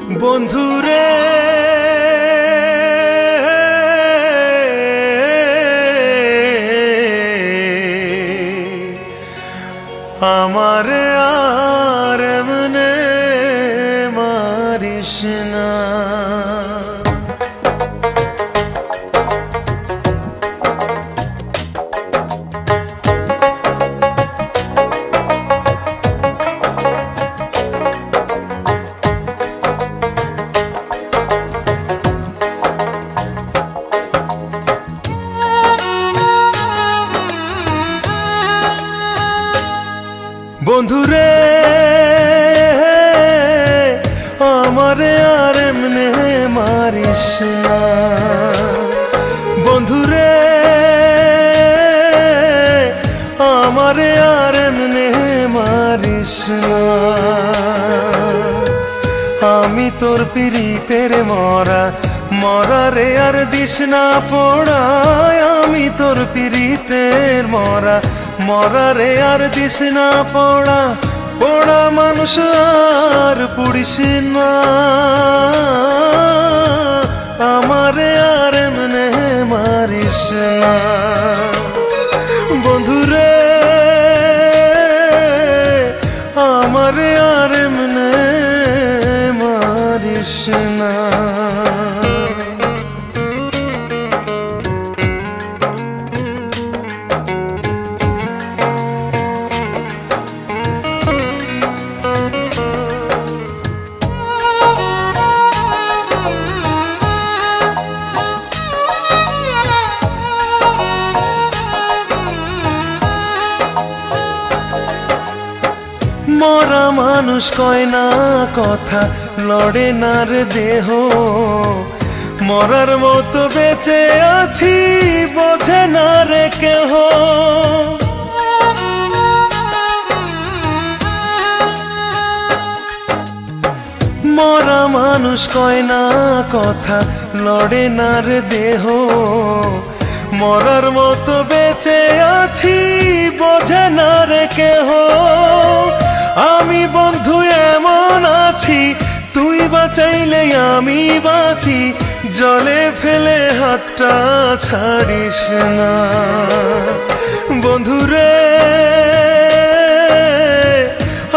বন্ধুরে আমারে আর এমনে মারিস না। বন্ধুরে আমারে আর এমনে মারিস না। বন্ধুরে আমারে আর এমনে মারিস না। আমি তোর পিরিতের মরা মরারে আর দিস না পোড়া। আমি তোর পিরিতের মরা মরারে আর দিস না পোড়া। পোড়া মানুষ আর পুড়িস না। আমারে আর এমনে মারিস না। বন্ধুরে আমারে আর এমনে মারিস না। মরা মানুষ কয় না কথা, লড়ে না রে দেহ। মরার মতো বেঁচে আছি বোঝে না রে কেহ। মরা মানুষ কয় না কথা, লড়ে না রে দেহ। মরার মতো বেঁচে আছি বোঝে না রে কেহ। আমি বন্ধু এমন আছি, তুই বাঁচাইলে আমি বাঁচি। জলে ফেলে হাতটা ছাড়িস না। বন্ধুরে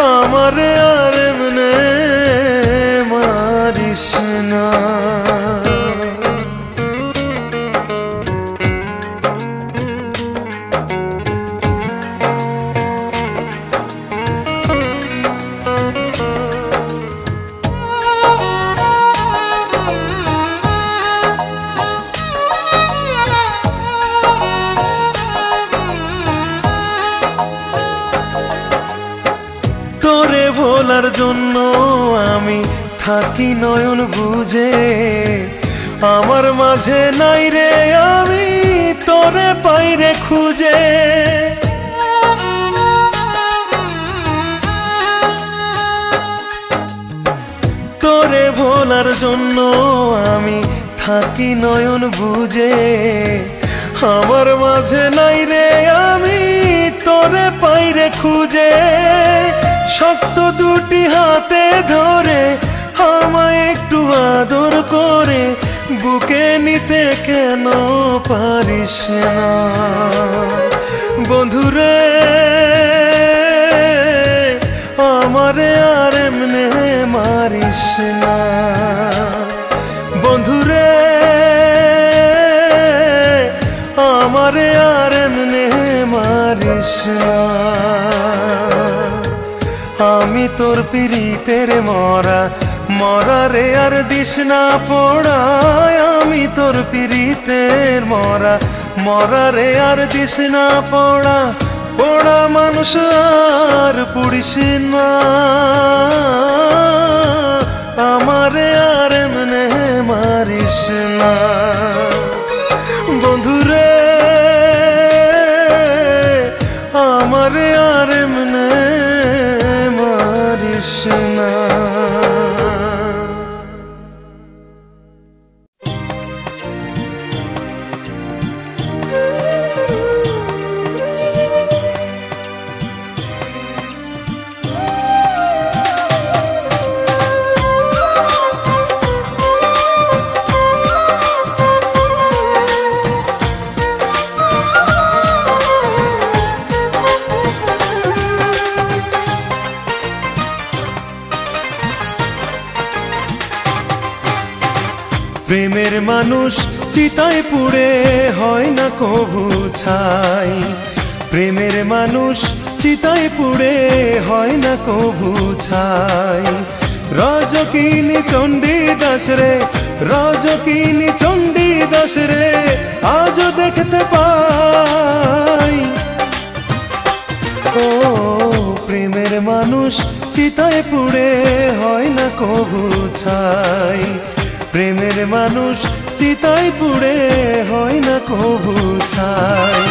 আমারে আর এমনে মারিস না। ভোলার জন্য আমি থাকি নয়ন বুঝে। আমার মাঝে নাই রে আমি তোরে পাইরে খুঁজে। তোরে ভোলার জন্য আমি থাকি নয়ন বুঝে। আমার মাঝে নাই রে আমি তোরে পাইরে খুঁজে। শক্ত দুটি হাতে ধরে আমায় একটু আদর করে বুকে নিতে কেন পারিস না। বন্ধুরে আমারে আর এমনে মারিস না। বন্ধুরে আমারে আর এমনে মারিস না। আমি তোর পিরিতের মরা মরারে আর দিস না পোড়া। আমি তোর পিরিতের মরা মরারে আর দিস না পোড়া। পোড়া মানুষ আর পুড়িস না। আমারে আর এমনে মারিস না। বন্ধুরে আমারে আর এমনে মারিস না। প্রেমের মানুষ চিতায় পুড়ে হয় না কভু ছাই। প্রেমের মানুষ চিতায় পুড়ে হয় না কভু ছাই। রজকিনী চণ্ডী দাস রে, রজকিনী চণ্ডী দাস রে, আজও দেখতে পাই। ও প্রেমের মানুষ চিতায় পুড়ে হয় না কভু ছাই। প্রেমের মানুষ চিতায় পুড়ে হয় না কভু ছাই।